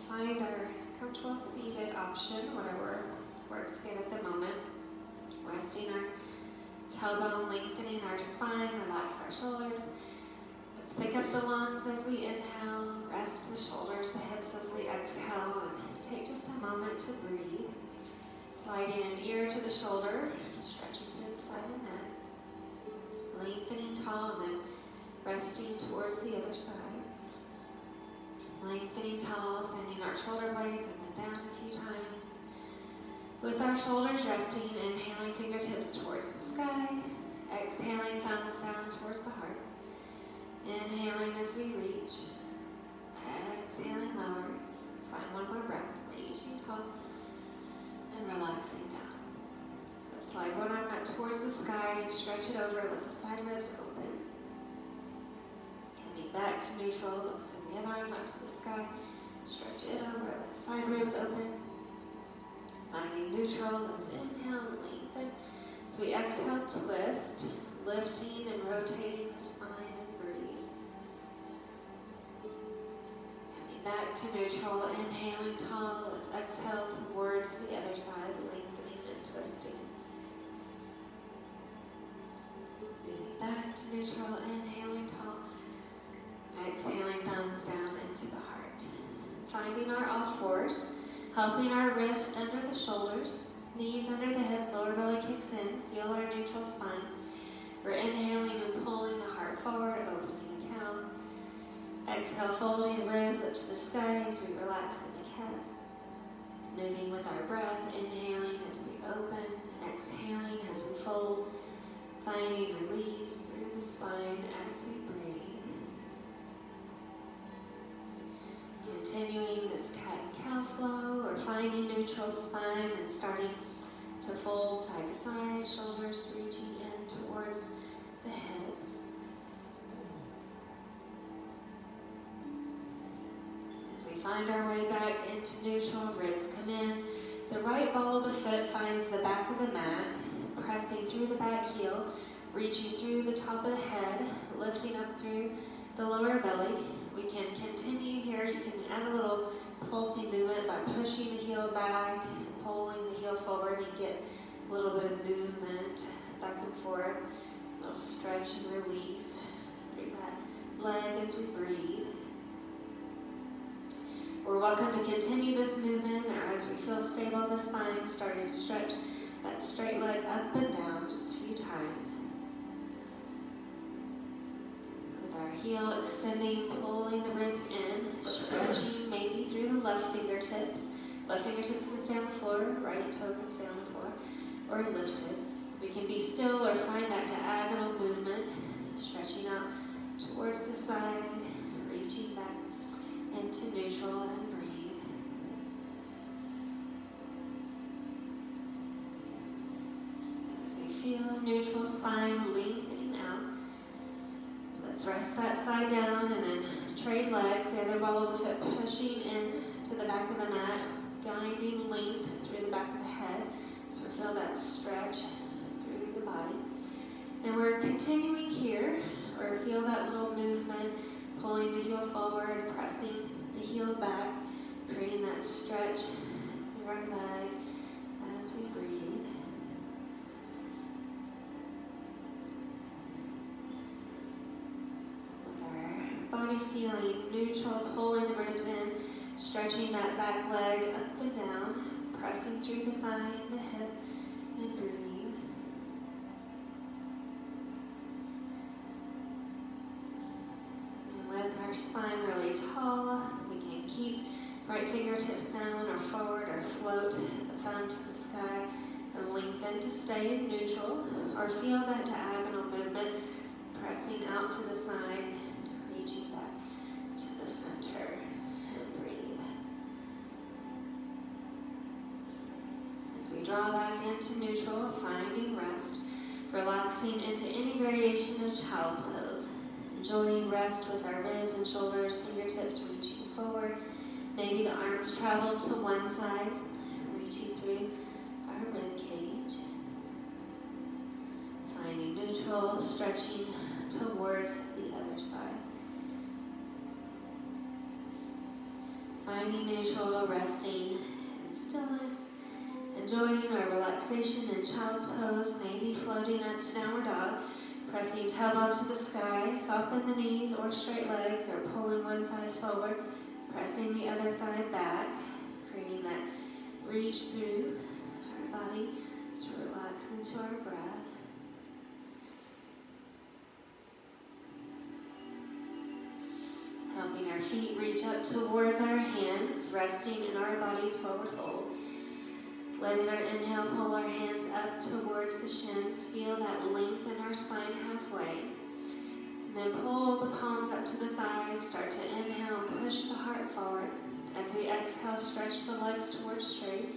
find our comfortable seated option, whatever works good at the moment. Resting our tailbone, lengthening our spine, relax our shoulders. Let's pick up the lungs as we inhale, rest the shoulders, the hips as we exhale, and take just a moment to breathe. Sliding an ear to the shoulder, stretching through the side of the neck. Lengthening tall and then resting towards the other side. Lengthening tall, sending our shoulder blades up and down a few times. With our shoulders resting, inhaling fingertips towards the sky. Exhaling thumbs down towards the heart. Inhaling as we reach. Exhaling lower. Let's find one more breath. Reaching tall and relaxing down. Let's slide one arm up towards the sky and stretch it over. Let the side ribs open. Coming back to neutral. Let's send the other arm up to the sky. Stretch it over. Let the side ribs open. Finding neutral. Let's inhale and lengthen. As we exhale, twist. Lifting and rotating the spine and breathe. Coming back to neutral. Inhaling tall. Let's exhale towards the other side. Lengthening and twisting. Moving back to neutral. Inhaling tall. Exhaling thumbs down into the heart. Finding our all fours. Helping our wrists under the shoulders. Knees under the hips. Lower belly kicks in. Feel our neutral spine. We're inhaling and pulling the heart forward. Opening the cow. Exhale, folding the ribs up to the sky as we relax in the cat. Moving with our breath. Inhaling as we open. Exhaling as we fold. Finding release through the spine as we breathe. Continuing this cat and cow flow, or finding neutral spine and starting to fold side to side, shoulders reaching in towards the hips. As we find our way back into neutral, ribs come in. The right ball of the foot finds the back of the mat, pressing through the back heel, reaching through the top of the head, lifting up through the lower belly. We can continue here. You can add a little pulsing movement by pushing the heel back, pulling the heel forward, and get a little bit of movement back and forth. A little stretch and release through that leg as we breathe. We're welcome to continue this movement, or as we feel stable in the spine, starting to stretch that straight leg up and down just a few times. Our heel extending, pulling the ribs in, stretching maybe through the left fingertips. Left fingertips can stay on the floor, right toe can stay on the floor, or lifted. We can be still or find that diagonal movement, stretching out towards the side, reaching back into neutral and breathe. As we feel neutral spine lengthening out. Let's rest that side down and then trade legs. The other ball of the foot pushing in to the back of the mat, finding length through the back of the head. So we feel that stretch through the body. And we're continuing here, or feel that little movement, pulling the heel forward, pressing the heel back, creating that stretch through our leg as we breathe. Body feeling neutral, pulling the ribs in, stretching that back leg up and down, pressing through the thigh and the hip, and breathe. And with our spine really tall, we can keep right fingertips down or forward or float the thumb to the sky and lengthen to stay in neutral, or feel that diagonal movement, pressing out to the side, reaching back to the center, and breathe. As we draw back into neutral, finding rest, relaxing into any variation of child's pose, enjoying rest with our ribs and shoulders, fingertips reaching forward. Maybe the arms travel to one side, reaching through our rib cage. Finding neutral, stretching towards the other side. Finding neutral, resting in stillness. Enjoying our relaxation in child's pose, maybe floating up to downward dog. Pressing tailbone to the sky, soften the knees or straight legs, or pulling one thigh forward. Pressing the other thigh back, creating that reach through our body to relax into our breath. Helping our feet reach up towards our hands, resting in our body's forward fold. Letting our inhale pull our hands up towards the shins. Feel that length in our spine halfway. And then pull the palms up to the thighs. Start to inhale, push the heart forward. As we exhale, stretch the legs towards straight.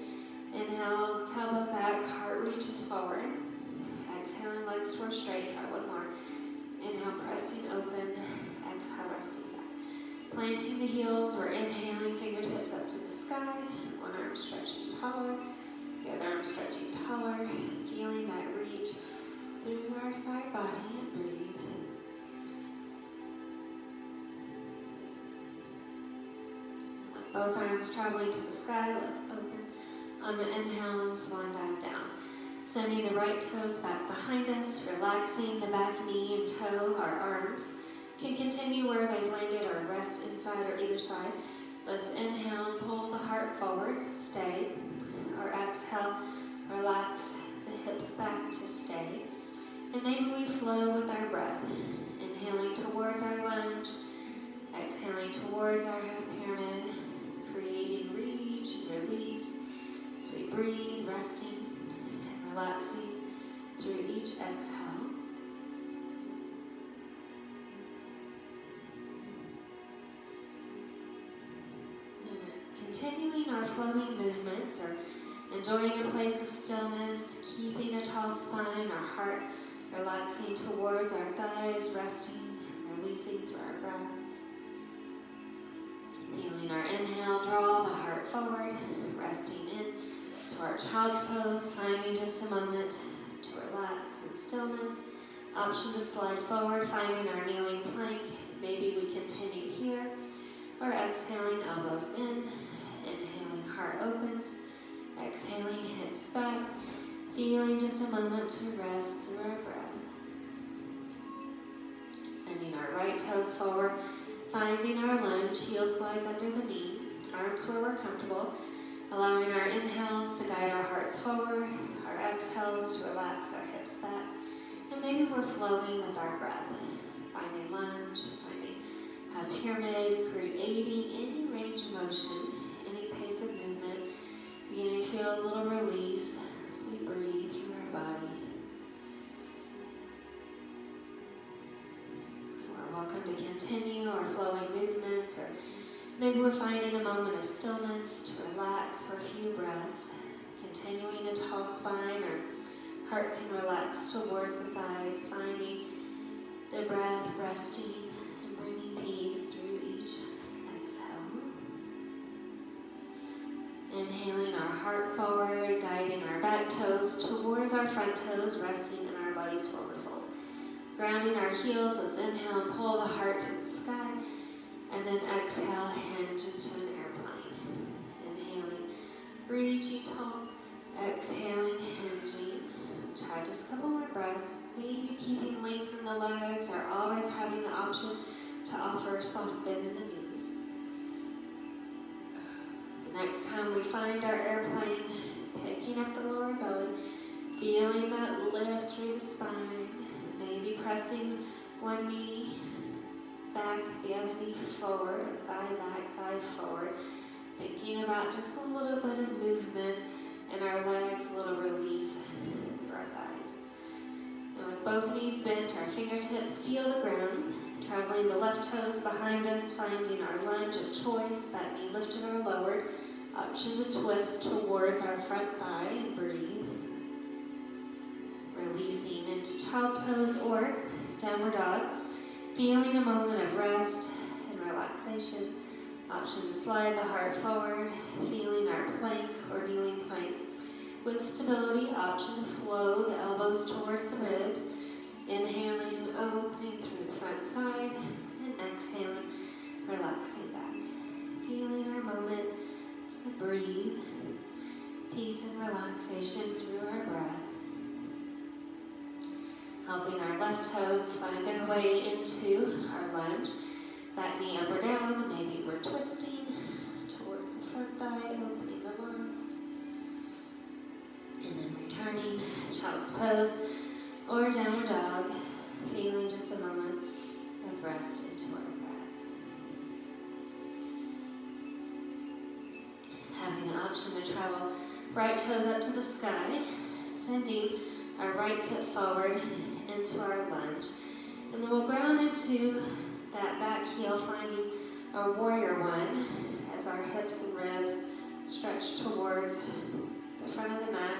Inhale, tailbone back, heart reaches forward. Exhaling, legs towards straight. Try one more. Inhale, pressing open. Exhale, resting back. Planting the heels, we're inhaling, fingertips up to the sky. One arm stretching taller. The other arm stretching taller. Feeling that reach through our side body and breathe. With both arms traveling to the sky, let's open on the inhale and swan dive down. Sending the right toes back behind us, relaxing the back knee and toe. Our arms can continue where they've landed or rest inside or either side. Let's inhale and pull the heart forward, stay. Or exhale, relax the hips back to stay. And maybe we flow with our breath. Inhaling towards our lunge, exhaling towards our half pyramid, creating reach and release as we breathe, resting and relaxing through each exhale. And continuing our flowing movements or enjoying a place of stillness, keeping a tall spine, our heart relaxing towards our thighs, resting, releasing through our breath. Feeling our inhale, draw the heart forward, resting in to our child's pose, finding just a moment to relax in stillness. Option to slide forward, finding our kneeling plank. Maybe we continue here, or exhaling, elbows in, inhaling, heart opens. Exhaling, hips back, feeling just a moment to rest through our breath. Sending our right toes forward, finding our lunge, heel slides under the knee, arms where we're comfortable, allowing our inhales to guide our hearts forward, our exhales to relax our hips back, and maybe we're flowing with our breath, finding lunge, finding a pyramid, creating any range of motion, any pace of movement. Beginning to feel a little release as we breathe through our body. We're welcome to continue our flowing movements, or maybe we're finding a moment of stillness to relax for a few breaths. Continuing a tall spine, or heart can relax towards the thighs, finding the breath, resting and bringing peace through each exhale. Inhaling our heart forward, guiding our back toes towards our front toes, resting in our body's forward fold. Grounding our heels, let's inhale and pull the heart to the sky, and then exhale, hinge into an airplane. Inhaling, reaching tall, exhaling, hinging. Try just a couple more breaths. Maybe keeping length in the legs, or always having the option to offer a soft bend in the knees. Next time we find our airplane, picking up the lower belly, feeling that lift through the spine, maybe pressing one knee back, the other knee forward, thigh back, thigh forward, thinking about just a little bit of movement in our legs, a little release through our thighs. And with both knees bent, our fingertips feel the ground, traveling the left toes behind us, finding our lunge of choice, back knee lifted or lowered. Option to twist towards our front thigh and breathe. Releasing into child's pose or downward dog. Feeling a moment of rest and relaxation. Option to slide the heart forward, feeling our plank or kneeling plank. With stability, option to flow the elbows towards the ribs. Inhaling, opening through the front side, and exhaling, relaxing back. Feeling our moment relaxation through our breath. Helping our left toes find their way into our lunge. Back knee up or down, maybe we're twisting towards the front thigh, opening the lungs. And then returning, child's pose or downward dog, feeling just a moment of rest into our breath. Having the option to travel right toes up to the sky, sending our right foot forward into our lunge. And then we'll ground into that back heel, finding our warrior one as our hips and ribs stretch towards the front of the mat.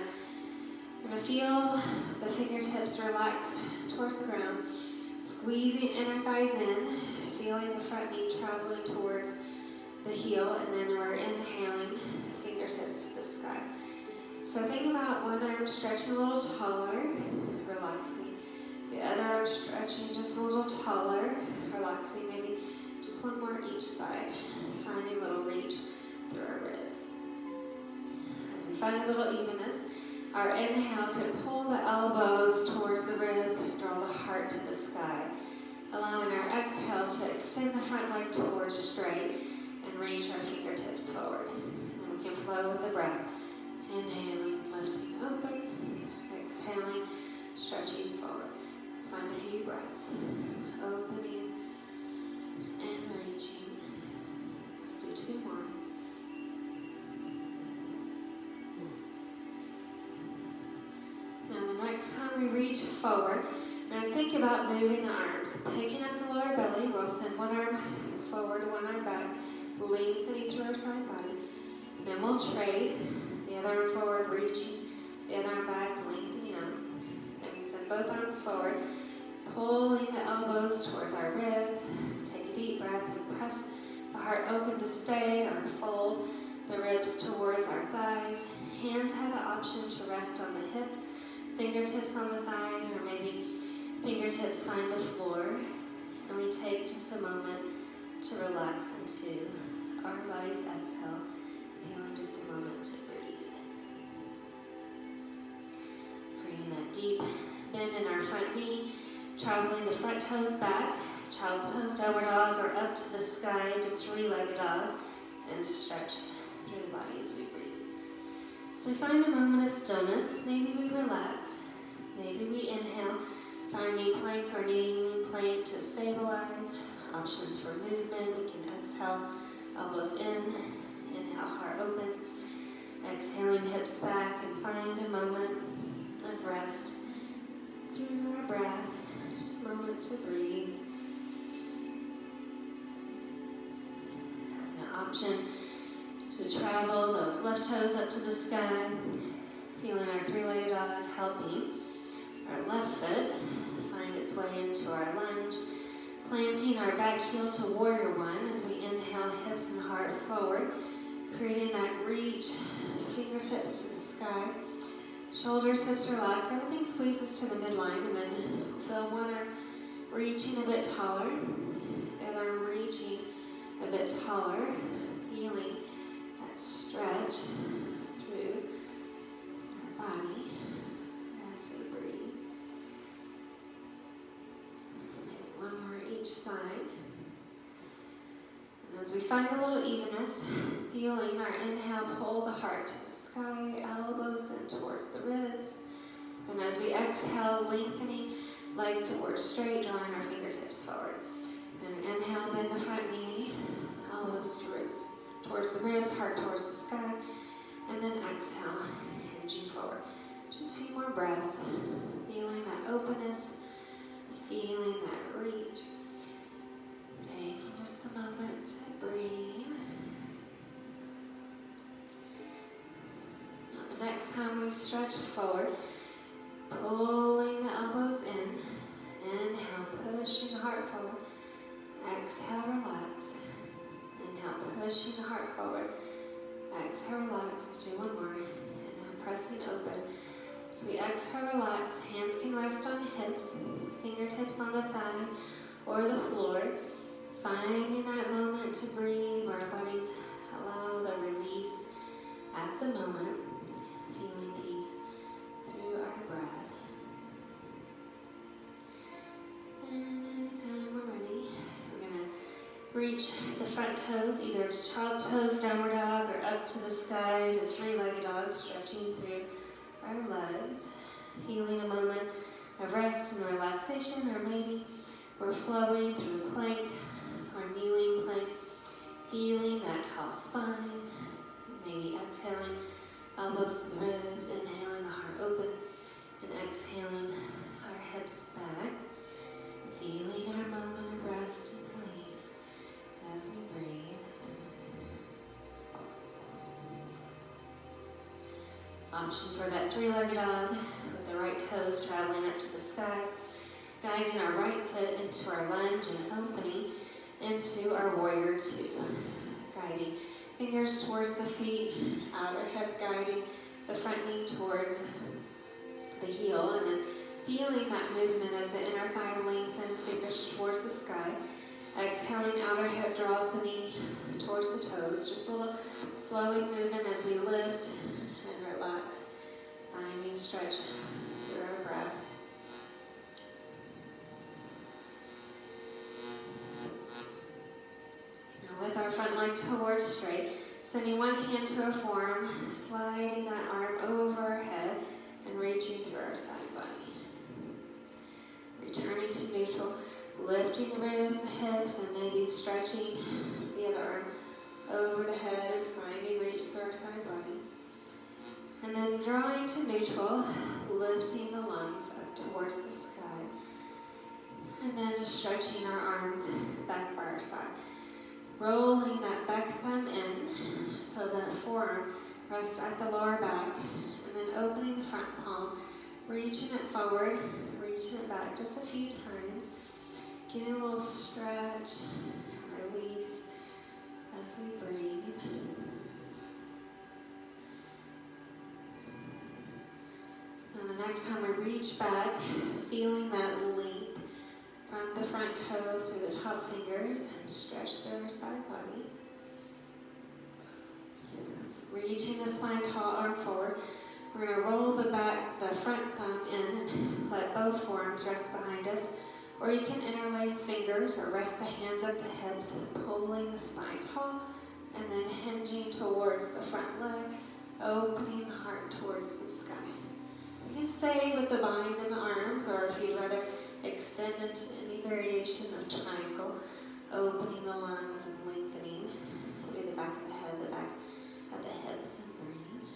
We're going to feel the fingertips relax towards the ground, squeezing inner thighs in, feeling the front knee traveling towards the heel, and then we're inhaling fingertips to the sky. So think about one arm stretching a little taller, relaxing. The other arm stretching just a little taller, relaxing. Maybe just one more each side, finding a little reach through our ribs. As we find a little evenness, our inhale can pull the elbows towards the ribs and draw the heart to the sky, allowing our exhale to extend the front leg towards straight and reach our fingertips forward. And then we can flow with the breath. Inhaling, lifting open, exhaling, stretching forward. Let's find a few breaths. Opening and reaching. Let's do two more. Now the next time we reach forward, we're going to think about moving the arms. Picking up the lower belly, we'll send one arm forward, one arm back, lengthening through our side body. Then we'll trade. The other arm forward, reaching. The other arm back, lengthening up. Then we send both arms forward, pulling the elbows towards our rib. Take a deep breath and press the heart open to stay or fold the ribs towards our thighs. Hands have the option to rest on the hips, fingertips on the thighs, or maybe fingertips find the floor. And we take just a moment to relax into our body's exhale, feeling just a moment to breathe. Creating that deep bend in our front knee, traveling the front toes back, child's pose, downward dog, or up to the sky to three-legged dog, and stretch through the body as we breathe. So we find a moment of stillness. Maybe we relax. Maybe we inhale, finding plank or kneeling plank to stabilize. Options for movement. We can exhale, elbows in, inhale, heart open. Exhaling, hips back, and find a moment of rest through our breath. Just a moment to breathe. The option to travel those left toes up to the sky, feeling our three-legged dog, helping our left foot find its way into our lunge, planting our back heel to warrior one as we inhale, hips and heart forward, creating that reach, fingertips to the sky, shoulders, hips relax, everything squeezes to the midline, and then feel one arm reaching a bit taller, the other arm reaching a bit taller, feeling that stretch through our body as we breathe. Maybe one more each side. And as we find a little evenness, feeling our inhale pull the heart to the sky, elbows in towards the ribs. And as we exhale, lengthening leg towards straight, drawing our fingertips forward. And inhale, bend the front knee, elbows towards the ribs, heart towards the sky. And then exhale, hinging forward. Just a few more breaths, feeling that openness, feeling that reach. Taking just a moment to breathe. Now the next time we stretch forward, pulling the elbows in. Inhale, pushing the heart forward. Exhale, relax. Inhale, pushing the heart forward. Exhale, relax. Let's do one more. Inhale, pressing open. So we exhale, relax. Hands can rest on hips, fingertips on the thigh or the floor. Finding that moment to breathe where our bodies allow the release at the moment. Feeling reach the front toes either to child's pose, downward dog, or up to the sky to three-legged dog, stretching through our legs. Feeling a moment of rest and relaxation, or maybe we're flowing through plank or kneeling plank, feeling that tall spine. Maybe exhaling, elbows to the ribs, inhaling the heart open, and exhaling our hips back. Feeling our moment of rest and release as we breathe. Option for that three-legged dog with the right toes traveling up to the sky, guiding our right foot into our lunge and opening into our warrior two. Guiding fingers towards the feet, outer hip guiding the front knee towards the heel, and then feeling that movement as the inner thigh lengthens, fingers towards the sky. Exhaling, outer hip draws the knee towards the toes. Just a little flowing movement as we lift and relax. Finding stretch through our breath. Now with our front leg towards straight, sending one hand to a forearm, sliding that arm over our head, and reaching through our side body. Returning to neutral, lifting the ribs, the hips, and maybe stretching the other arm over the head and finding reach through our side body. And then drawing to neutral, lifting the lungs up towards the sky. And then just stretching our arms back by our side. Rolling that back thumb in so that forearm rests at the lower back. And then opening the front palm, reaching it forward, reaching it back just a few times. Getting a little stretch, release as we breathe. And the next time we reach back, feeling that length from the front toes through the top fingers, stretch through our side body. Reaching the spine tall, arm forward. We're going to roll the front thumb in and let both forearms rest behind us. Or you can interlace fingers or rest the hands at the hips, pulling the spine tall, and then hinging towards the front leg, opening the heart towards the sky. You can stay with the bind in the arms, or if you'd rather extend into any variation of triangle, opening the lungs and lengthening through the back of the head, the back of the hips, and breathing.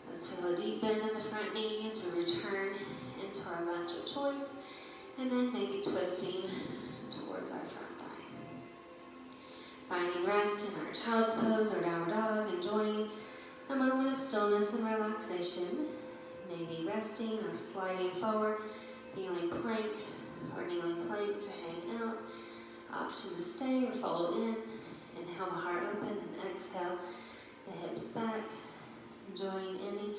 Let's feel a deep bend in the front knee as we return into our lunge of choice. And then maybe twisting towards our front thigh. Finding rest in our child's pose or downward dog, enjoying a moment of stillness and relaxation. Maybe resting or sliding forward, feeling plank or kneeling plank to hang out. Option to stay or fold in. Inhale the heart open and exhale the hips back. Enjoying any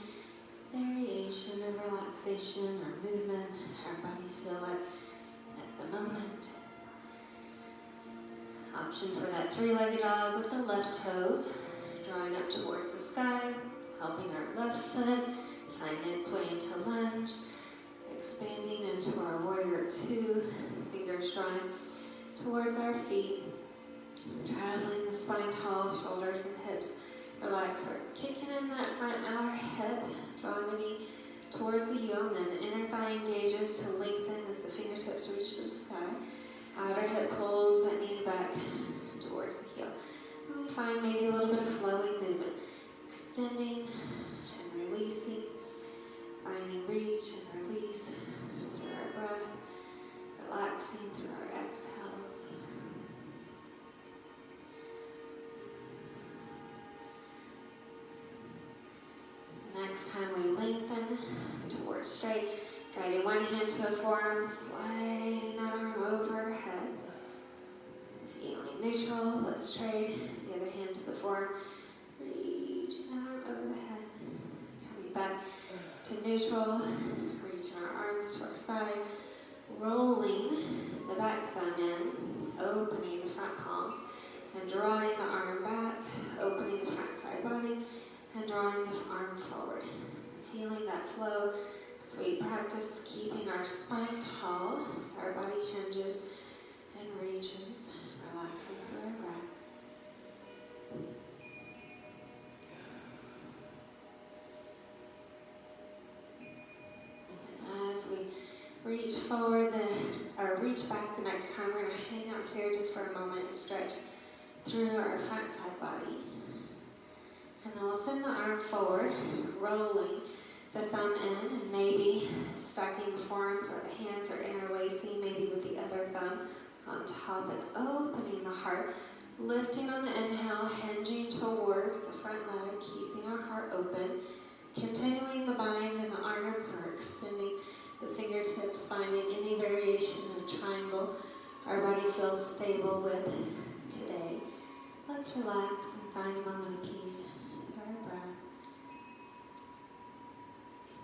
variation of relaxation or movement our bodies feel like at the moment. Option for that three-legged dog with the left toes, drawing up towards the sky, helping our left foot find its way into lunge, expanding into our warrior two, fingers drawing towards our feet, traveling the spine tall, shoulders and hips relax. We're kicking in that front outer hip, drawing the knee towards the heel, and then the inner thigh engages to lengthen as the fingertips reach to the sky. Outer hip pulls that knee back towards the heel. And we find maybe a little bit of flowing movement, extending and releasing, finding reach and release through our breath, relaxing through our exhales. Next time we lengthen towards straight, guiding one hand to a forearm, sliding that arm over our head. Feeling neutral, let's trade the other hand to the forearm, reaching that arm over the head. Coming back to neutral, reaching our arms to our side, rolling the back thumb in, opening the front palms, and drawing the arm back, opening the front side body, and drawing the arm forward. Feeling that flow as we practice keeping our spine tall, so our body hinges and reaches, relaxing reach forward or reach back the next time. We're going to hang out here just for a moment and stretch through our front side body. And then we'll send the arm forward, rolling the thumb in, and maybe stacking the forearms or the hands or interlacing, maybe with the other thumb on top and opening the heart. Lifting on the inhale, hinging towards the front leg, keeping our heart open. Continuing the bind in the arms or extending the fingertips, finding any variation of triangle our body feels stable with today. Let's relax and find a moment of peace through our breath.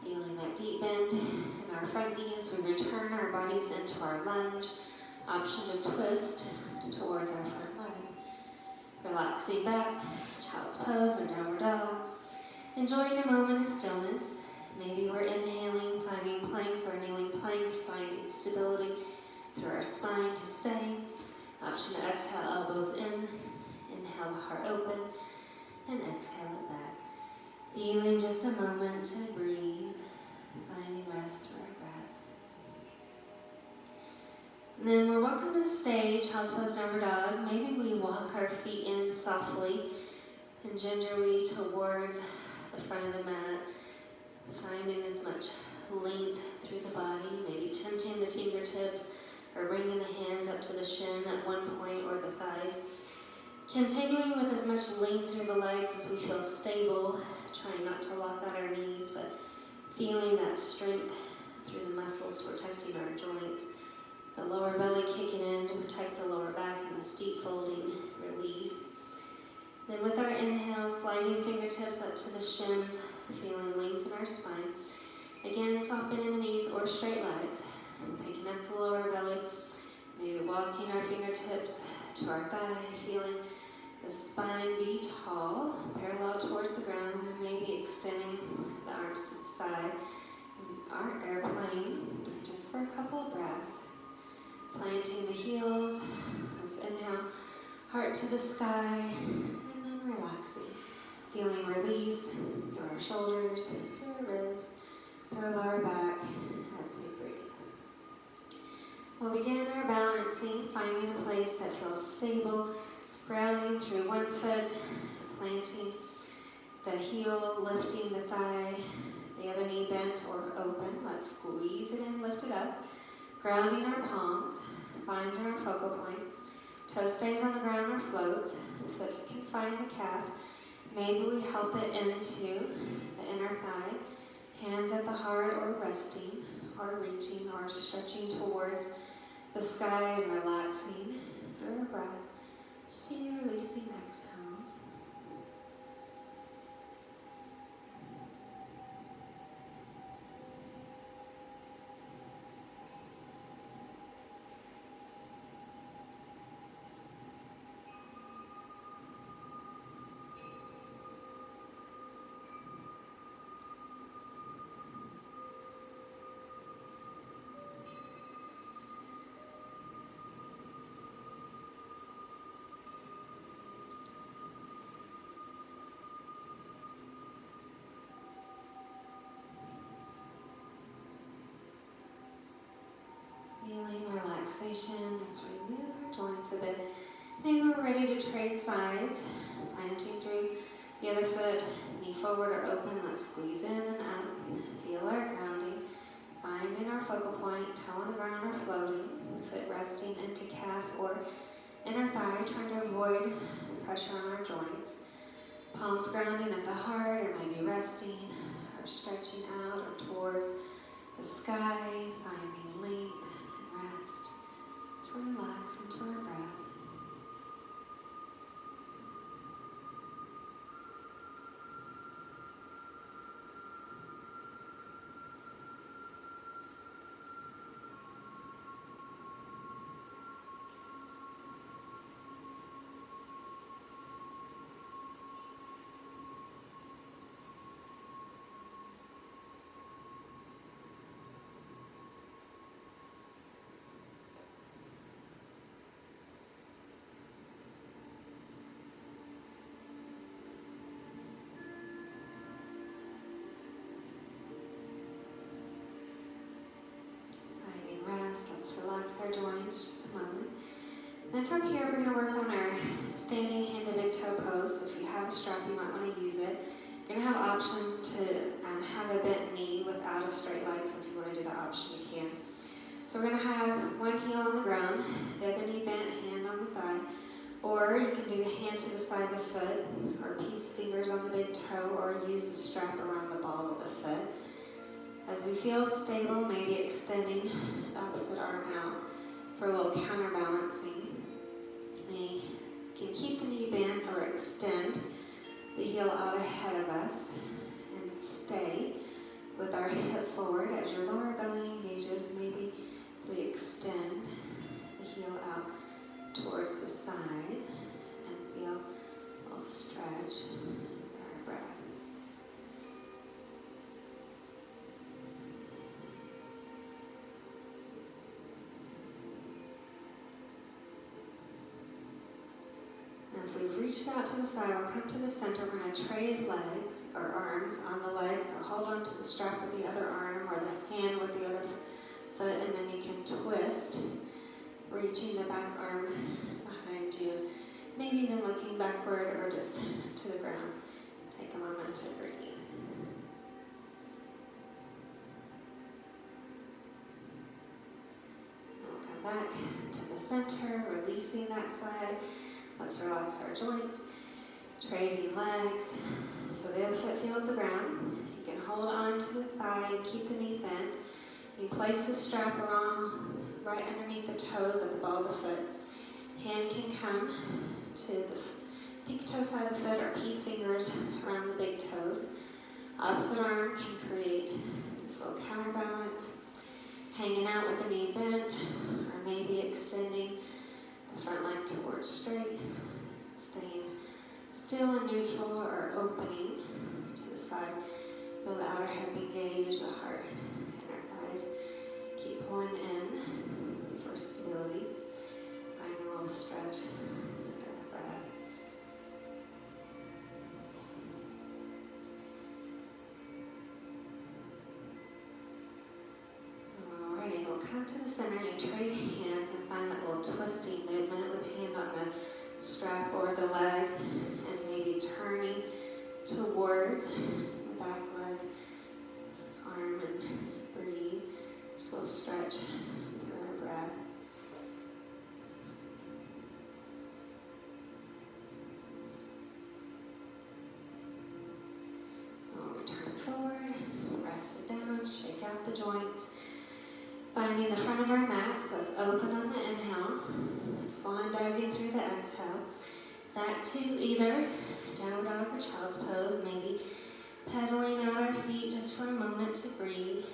Feeling that deep bend in our front knees, we return our bodies into our lunge. Option to twist towards our front leg. Relaxing back, child's pose or downward dog. Enjoying a moment of stillness. Maybe we're inhaling, finding plank or kneeling plank, finding stability through our spine to stay. Option to exhale, elbows in. Inhale the heart open and exhale it back. Feeling just a moment to breathe, finding rest through our breath. And then we're welcome to stay, child's pose, downward dog. Maybe we walk our feet in softly and gingerly towards the front of the mat, finding as much length through the body, maybe tenting the fingertips or bringing the hands up to the shin at one point or the thighs. Continuing with as much length through the legs as we feel stable, trying not to lock out our knees, but feeling that strength through the muscles protecting our joints. The lower belly kicking in to protect the lower back and the steep folding release. Then with our inhale, sliding fingertips up to the shins, feeling length in our spine. Again, softening the knees or straight legs. Picking up the lower belly. Maybe walking our fingertips to our thigh, feeling the spine be tall, parallel towards the ground, and maybe extending the arms to the side. Our airplane, just for a couple of breaths. Planting the heels, let's inhale, heart to the sky, and then relaxing. Feeling release through our shoulders, through our ribs, through our lower back as we breathe. We'll begin our balancing, finding a place that feels stable, grounding through one foot, planting the heel, lifting the thigh, the other knee bent or open. Let's squeeze it in, lift it up. Grounding our palms, finding our focal point. Toe stays on the ground or floats. Foot can find the calf. Maybe we help it into the inner thigh. Hands at the heart or resting or reaching or stretching towards the sky and relaxing through our breath. Just be releasing exhales. Feeling relaxation as we move our joints a bit. Maybe we're ready to trade sides. Planting through the other foot, knee forward or open. Let's squeeze in and out. Feel our grounding. Finding our focal point, toe on the ground or floating. Foot resting into calf or inner thigh, trying to avoid pressure on our joints. Palms grounding at the heart or maybe resting or stretching out or towards the sky, finding length. Rest. Let's relax into our breath. Then from here, we're going to work on our standing hand to big toe pose. So if you have a strap, you might want to use it. You're going to have options to have a bent knee without a straight leg, so if you want to do that option, you can. So we're going to have one heel on the ground, the other knee bent, hand on the thigh. Or you can do hand to the side of the foot, or peace fingers on the big toe, or use the strap around the ball of the foot. As we feel stable, maybe extending the opposite arm out for a little counterbalancing. We can keep the knee bent or extend the heel out ahead of us and stay with our hip forward as your lower belly engages. Maybe we extend the heel out towards the side and feel a little stretch for our breath. And if we've reached out to the side, we'll come to the center. We're going to trade legs or arms on the legs. So hold on to the strap with the other arm or the hand with the other foot, and then you can twist, reaching the back arm behind you, maybe even looking backward or just to the ground. Take a moment to breathe. And we'll come back to the center, releasing that side. Let's relax our joints, trading legs. So the other foot feels the ground. You can hold on to the thigh and keep the knee bent. You place the strap around right underneath the toes of the ball of the foot. Hand can come to the pinky toe side of the foot or peace fingers around the big toes. Opposite arm can create this little counterbalance, hanging out with the knee bent, or maybe extending the front leg towards straight, staying still and neutral or opening to the side. Feel the outer hip engage, the heart and our thighs. Keep pulling in for stability. Find a little stretch for our breath. Alrighty, we'll come to the center and trade hands and find that little twisting movement with the hand on the strap or the leg, and maybe turning towards the back leg, arm, and breathe. Just a little stretch through our breath. We'll return forward, rest it down, shake out the joints. Finding the front of our mats, that's open on the inhale, swan diving through the exhale. Back to either down dog or child's pose, maybe pedaling out our feet just for a moment to breathe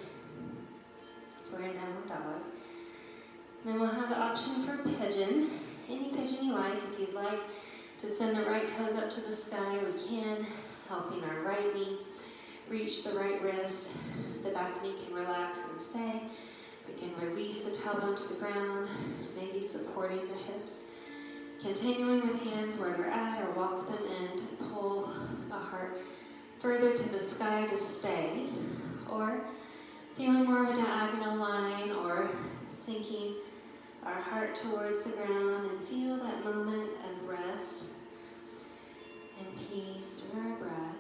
for a down dog. Then we'll have the option for pigeon, any pigeon you like. If you'd like to send the right toes up to the sky, we can, helping our right knee reach the right wrist. The back knee can relax and stay. We can release the tailbone to the ground, maybe supporting the hips. Continuing with hands where they're at, or walk them in to pull the heart further to the sky to stay. Or feeling more of a diagonal line, or sinking our heart towards the ground and feel that moment of rest and peace through our breath.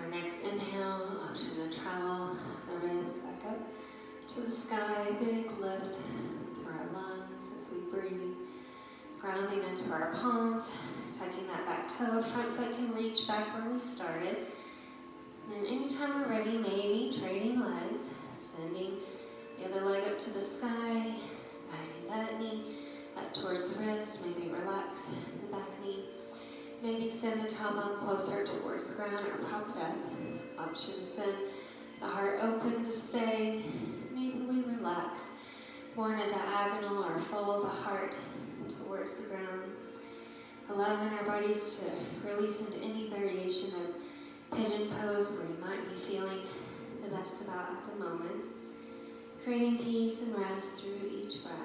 Next inhale, option to travel the ribs back up to the sky. Big lift through our lungs as we breathe. Grounding into our palms, tucking that back toe. Front foot can reach back where we started. And then anytime we're ready, maybe trading legs, sending the other leg up to the sky, guiding that knee up towards the wrist. Maybe relax the back knee. Maybe send the tailbone closer towards the ground or prop it up. Option to send the heart open to stay. Maybe we relax Born a diagonal or fold the heart towards the ground. Allowing our bodies to release into any variation of pigeon pose where you might be feeling the best about at the moment. Creating peace and rest through each breath.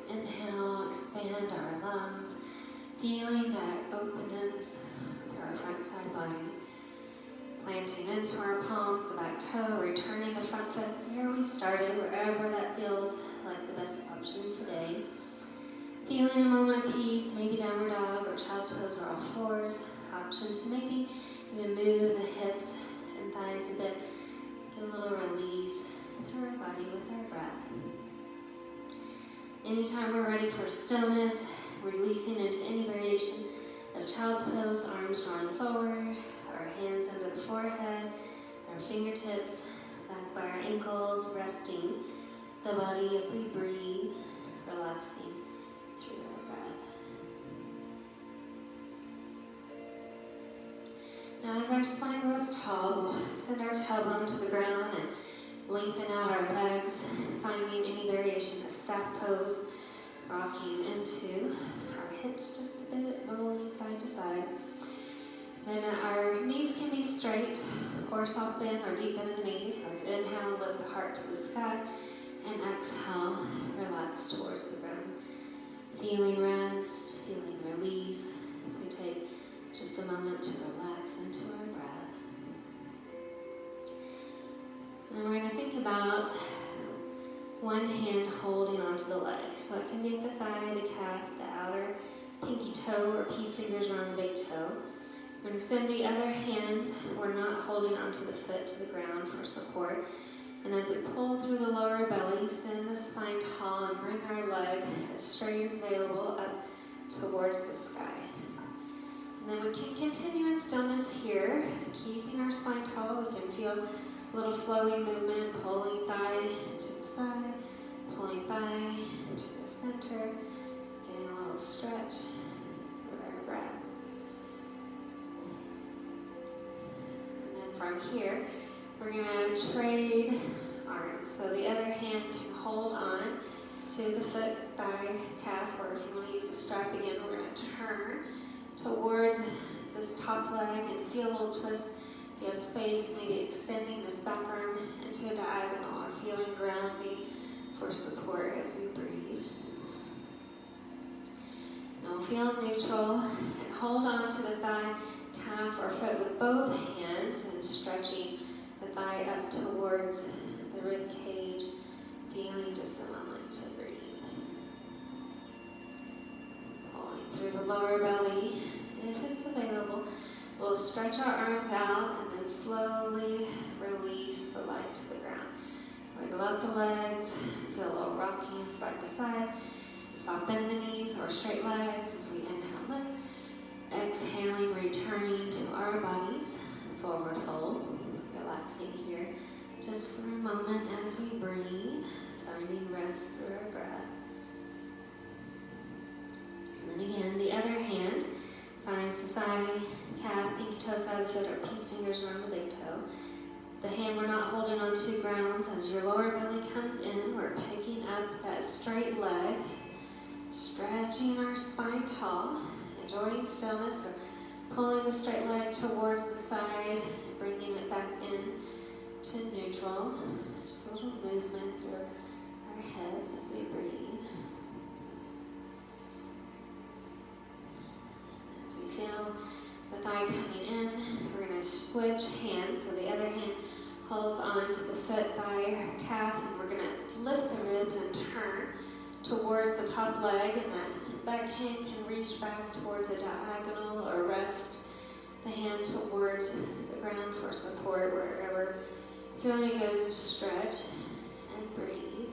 Inhale, expand our lungs, feeling that openness through our front side body. Planting into our palms, the back toe, returning the front foot where we started, wherever that feels like the best option today. Feeling a moment of peace, maybe downward dog or child's pose or all fours. Option to maybe even move the hips and thighs a bit. Get a little release through our body with our breath. Anytime we're ready for stillness, releasing into any variation of child's pose, arms drawing forward, our hands under the forehead, our fingertips back by our ankles, resting the body as we breathe, relaxing through our breath. Now as our spine grows tall, we'll send our tailbone to the ground and lengthen out our legs, finding any variation of staff pose, rocking into our hips just a bit, rolling side to side. Then our knees can be straight or soft bend or deep bend in the knees. Let's inhale, lift the heart to the sky, and exhale, relax towards the ground. Feeling rest, feeling release as we take just a moment to relax into our breath. And we're going to think about one hand holding onto the leg. So it can be at the thigh, the calf, the outer pinky toe, or peace fingers around the big toe. We're going to send the other hand, we're not holding onto the foot, to the ground for support. And as we pull through the lower belly, send the spine tall and bring our leg as straight as available up towards the sky. And then we can continue in stillness here, keeping our spine tall. We can feel a little flowing movement, pulling thigh to the side, pulling thigh to the center, getting a little stretch through our breath. And then from here, we're going to trade arms. So the other hand can hold on to the foot, thigh, calf, or if you want to use the strap again, we're going to turn towards this top leg and feel a little twist. If you have space, maybe extending this back arm into a diagonal or feeling grounding for support as we breathe. Now feel neutral and hold on to the thigh, calf, or foot with both hands and stretching the thigh up towards the rib cage, feeling just a moment to breathe. Pulling through the lower belly, if it's available. We'll stretch our arms out and then slowly release the leg to the ground. Wiggle up the legs, feel a little rocking side to side. Soft bend in the knees or straight legs as we inhale, lift. Exhaling, returning to our bodies. Forward fold. Relaxing here just for a moment as we breathe, finding rest through our breath. And then again, the other hand finds the thigh, calf, pinky toe, side of the foot, or peace fingers around the big toe. The hand we're not holding on to grounds. As your lower belly comes in, we're picking up that straight leg, stretching our spine tall, enjoying stillness, or pulling the straight leg towards the side, bringing it back in to neutral. Just a little movement through our head as we breathe. As we feel the thigh coming in, we're going to switch hands. So the other hand holds on to the foot, thigh, or calf, and we're going to lift the ribs and turn towards the top leg, and that back hand can reach back towards a diagonal or rest the hand towards the ground for support wherever Feeling good, stretch and breathe.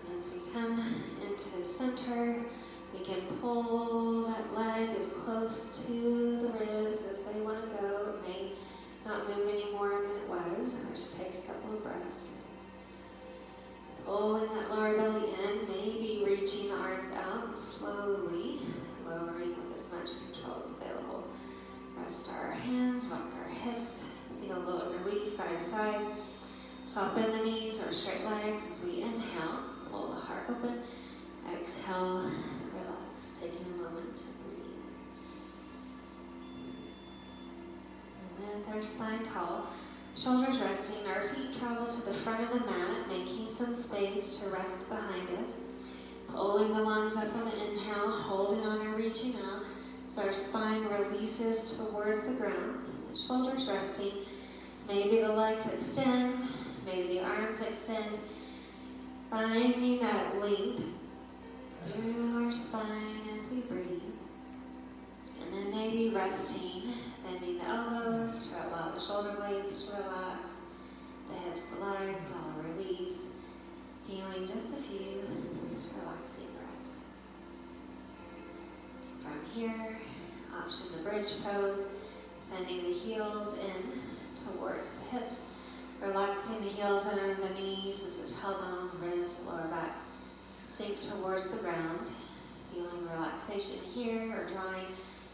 And as we come into the center, we can pull that leg as close to the ribs as they want to go. It may not move any more than it was. Or just take a couple of breaths. Pulling that lower belly in, maybe reaching the arms out and slowly lowering with as much control as available. Rest our hands, rock our hips, feel a little release side to side. Soften the knees or straight legs as we inhale, pull the heart open. Exhale, relax, taking a moment to breathe. And then third spine tall. Shoulders resting, our feet travel to the front of the mat, making some space to rest behind us. Pulling the lungs up on the inhale, holding on and reaching out as our spine releases towards the ground. Shoulders resting, maybe the legs extend, maybe the arms extend, finding that length through our spine as we breathe. And then maybe resting, bending the elbows to allow the shoulder blades to relax, the hips, the legs, all release. Feeling just a few relaxing breaths. From here, option the bridge pose, sending the heels in towards the hips, relaxing the heels under the knees as the tailbone, the ribs, the lower back sink towards the ground. Feeling relaxation here, or drawing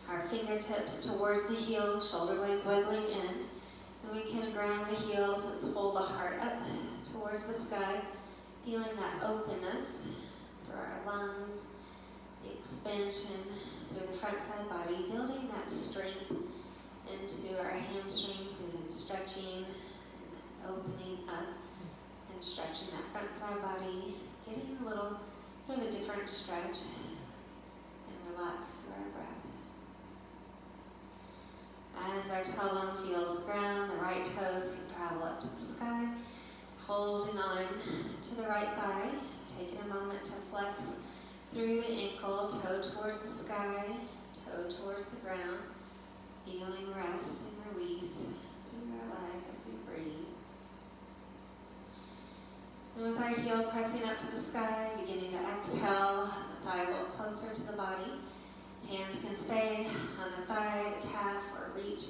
our fingertips towards the heels, shoulder blades wiggling in. And we can ground the heels and pull the heart up towards the sky, feeling that openness through our lungs, the expansion through the front side body, building that strength into our hamstrings. We've been stretching and opening up and stretching that front side body, getting a little bit of a different stretch, and relax through our breath. As our tailbone feels the ground, the right toes can travel up to the sky, holding on to the right thigh, taking a moment to flex through the ankle, toe towards the sky, toe towards the ground, feeling rest and release through our leg as we breathe. And with our heel pressing up to the sky, beginning to exhale, the thigh a little closer to the body. Hands can stay on the thigh, the calf, or reach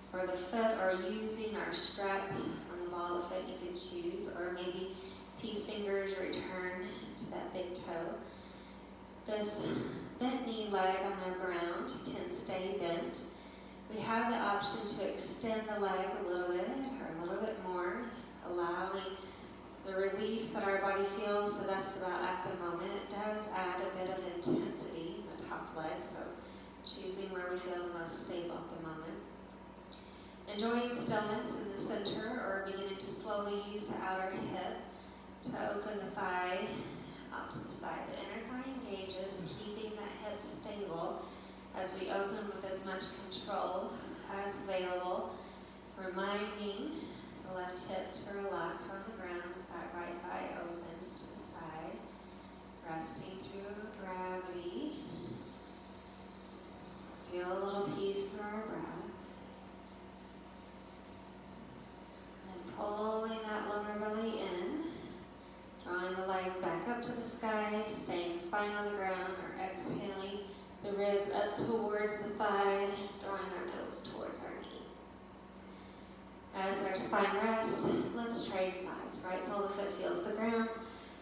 for the foot, or using our strap on the ball of the foot, you can choose, or maybe peace fingers return to that big toe. This bent knee leg on the ground can stay bent. We have the option to extend the leg a little bit, or a little bit more, allowing the release that our body feels the best about at the moment. It does add a bit of intensity in the top leg, so choosing where we feel the most stable at the moment. Enjoying stillness in the center, or beginning to slowly use the outer hip to open the thigh out to the side. The inner thigh engages, keeping that hip stable as we open with as much control as available, reminding the left hip to relax on the ground as that right thigh opens to the side, resting through gravity. Feel a little peace through our breath. And pulling that lower belly in, drawing the leg back up to the sky, staying spine on the ground, or exhaling the ribs up towards the thigh, drawing our nose towards our knee. As our spine rests, let's trade sides. Right sole of the foot feels the ground.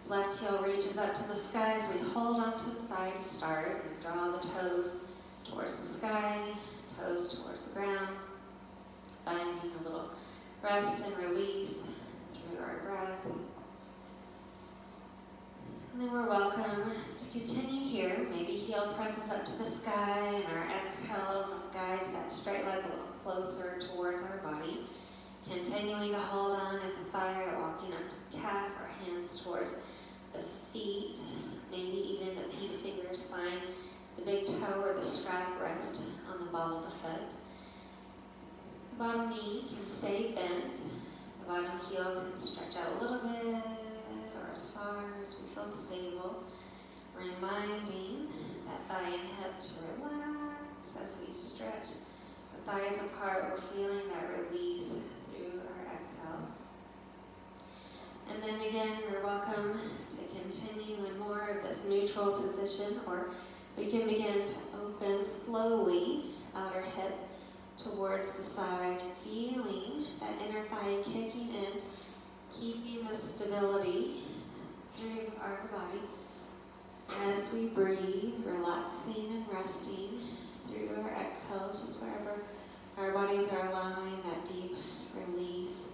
Left heel reaches up to the sky as we hold onto the thigh to start, and draw the toes towards the sky, toes towards the ground, finding a little rest and release through our breath. And then we're welcome to continue here. Maybe heel presses up to the sky, and our exhale guides that straight leg a little closer towards our body. Continuing to hold on at the thigh, or walking up to the calf, or hands towards the feet. Maybe even the peace fingers find the big toe or the strap rest on the ball of the foot. The bottom knee can stay bent. The bottom heel can stretch out a little bit, or as far as we feel stable. Reminding that thigh and hip to relax as we stretch the thighs apart. We're feeling that release ourselves. And then again, we're welcome to continue in more of this neutral position, or we can begin to open slowly outer hip towards the side, feeling that inner thigh kicking in, keeping the stability through our body as we breathe, relaxing and resting through our exhales, just wherever our bodies are allowing that deep release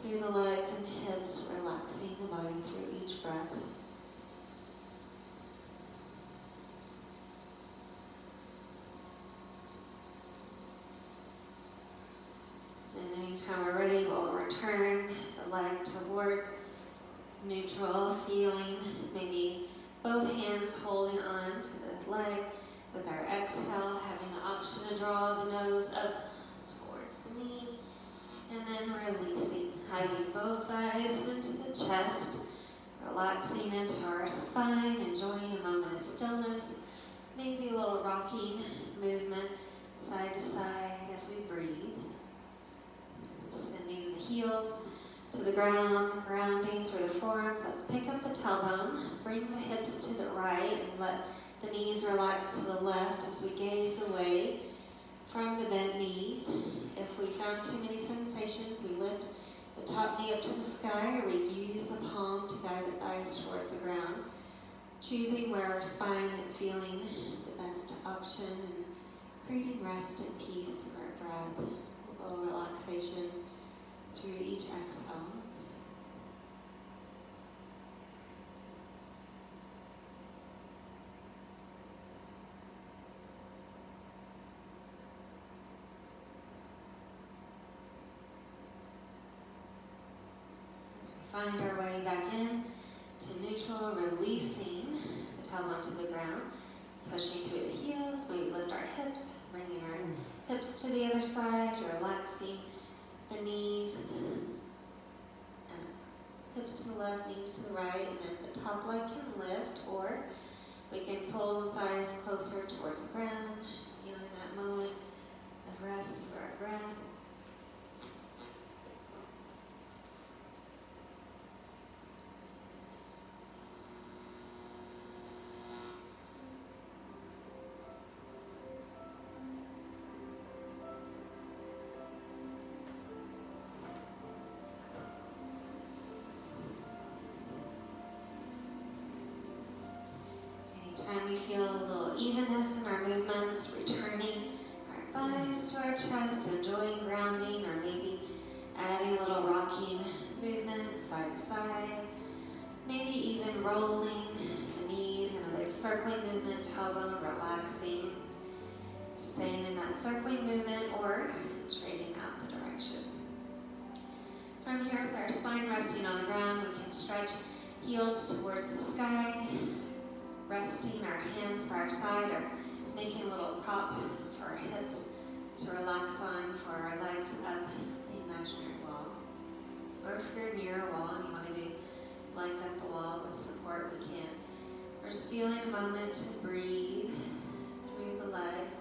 through the legs and hips, relaxing the body through each breath. And anytime we're ready, we'll return the leg towards neutral, feeling maybe both hands holding on to the leg with our exhale, having the option to draw the nose up towards the knee, and then releasing, hugging both thighs into the chest, relaxing into our spine, enjoying a moment of stillness, maybe a little rocking movement side to side as we breathe. Sending the heels to the ground, grounding through the forearms. Let's pick up the tailbone, bring the hips to the right, and let the knees relax to the left as we gaze away from the bent knees. If we found too many sensations, we lift the top knee up to the sky, or we use the palm to guide the thighs towards the ground, choosing where our spine is feeling the best option and creating rest and peace through our breath. A little relaxation through each exhale. As we find our way back in to neutral, releasing the tailbone to the ground, pushing through the heels, we lift our hips, bringing our hips to the other side, relaxing the knees, and hips to the left, knees to the right, and then the top leg can lift, or we can pull the thighs closer towards the ground, feeling that moment of rest through our breath. Anytime we feel a little evenness in our movements, returning our thighs to our chest, enjoying grounding, or maybe adding a little rocking movement side to side, maybe even rolling the knees in a big circling movement, tailbone relaxing, staying in that circling movement, or trading out the direction. From here, with our spine resting on the ground, we can stretch heels towards the sky, resting our hands by our side, or making a little prop for our hips to relax on, for our legs up the imaginary wall. Or if you're near a wall and you want to do legs up the wall with support, we can. We're just feeling a moment to breathe through the legs,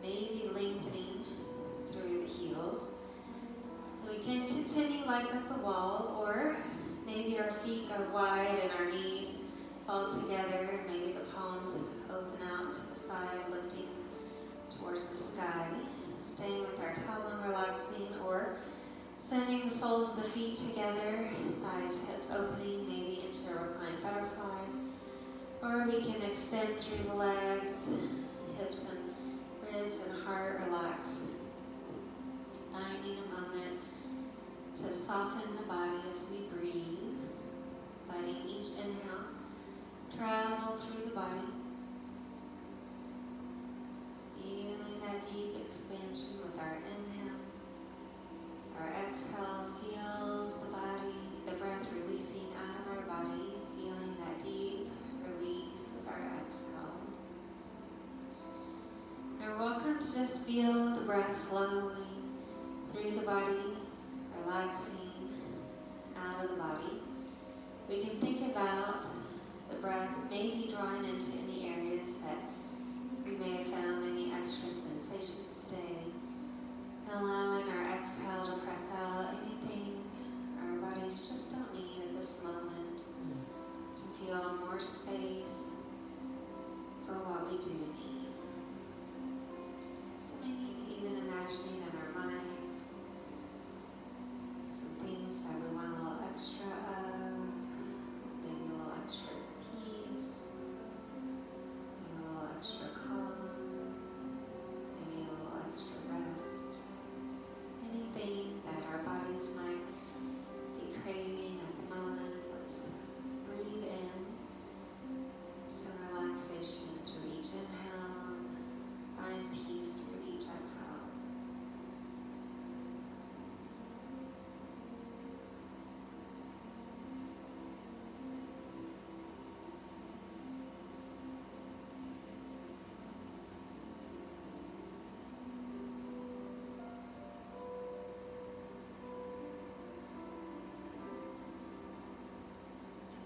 maybe lengthening through the heels. And we can continue legs up the wall, or maybe our feet go wide and our knees fall together, and maybe the palms open out to the side, lifting towards the sky, staying with our tailbone relaxing, or sending the soles of the feet together, thighs, hips opening, maybe into a reclined butterfly, or we can extend through the legs, hips and ribs and heart relax, finding a moment to soften the body as we breathe, letting each inhale travel through the body, feeling that deep expansion with our inhale. Our exhale feels the body, the breath releasing out of our body, feeling that deep release with our exhale. And we're welcome to just feel the breath flowing through the body, relaxing out of the body. We can think about the breath maybe drawing into any areas that we may have found any extra sensations today. Allowing our exhale to press out anything feel more space for what we do need. So maybe even imagining in our minds some things that we want a little extra of, maybe a little extra peace, maybe a little extra calm, maybe a little extra rest. Anything that our bodies might be craving at the moment, let's breathe in some relaxation through each inhale, find peace through each exhale.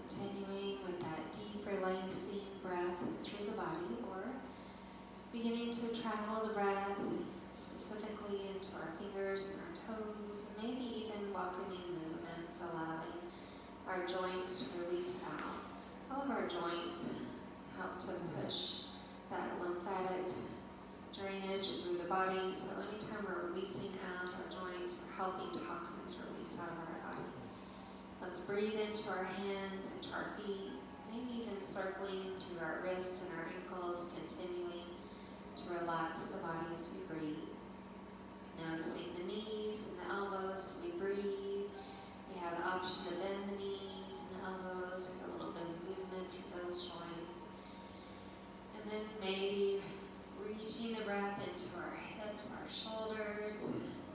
Continuing with that deep releasing breath through the body, or beginning to travel the breath specifically into our fingers and our toes, and maybe even welcoming movements, allowing our joints to release out. All of our joints help to push that lymphatic drainage through the body, so anytime we're releasing out our joints, we're helping toxins release out of our body. Let's breathe into our hands, into our feet, maybe even circling through our wrists and our ankles, continuing to relax the body as we breathe. Noticing the knees and the elbows as we breathe. We have the option to bend the knees and the elbows, get a little bit of movement through those joints. And then maybe reaching the breath into our hips, our shoulders,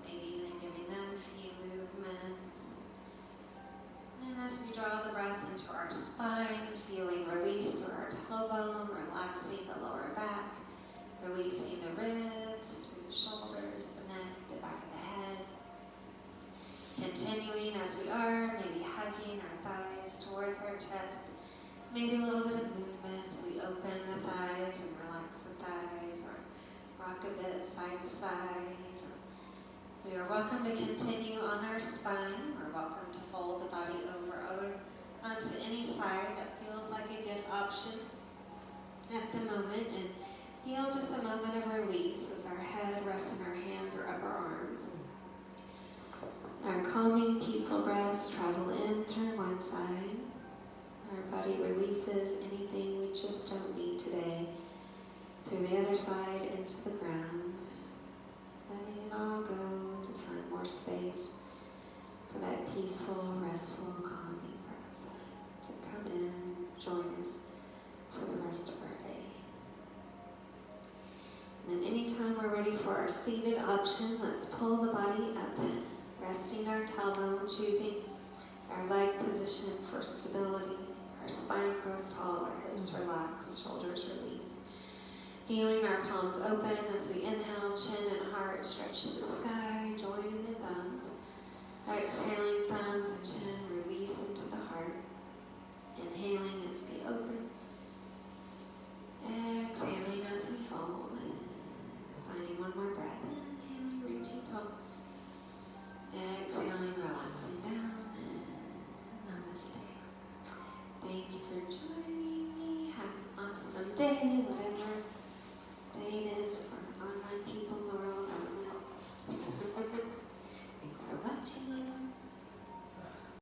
maybe even giving them a few movements. And as we draw the breath into our spine, feeling release through our tailbone, relaxing the lower back, releasing the ribs, through the shoulders, the neck, the back of the head. Continuing as we are, maybe hugging our thighs towards our chest, maybe a little bit of movement as we open the thighs and relax the thighs, or rock a bit side to side. We are welcome to continue on our spine. We're welcome to fold the body over onto any side that feels like a good option at the moment, and feel just a moment of release as our head rests in our hands or upper arms. Our calming, peaceful breaths travel in through one side. Our body releases anything we just don't need today through the other side into the ground, letting it all go to find more space for that peaceful, restful, calming breath to come in and join us for the rest of our day. And then anytime we're ready for our seated option, let's pull the body up, resting our tailbone, choosing our leg position for stability. Our spine grows tall, our hips relax, shoulders release. Feeling our palms open as we inhale, chin and heart stretch to the sky, joining the thumbs. Exhaling, thumbs and chin release into the heart. Inhaling as we open. Exhaling as we fold. Finding one more breath. Inhaling, reaching tall. Exhaling, relaxing down. Namaste. Thank you for joining me. Have an awesome day, whatever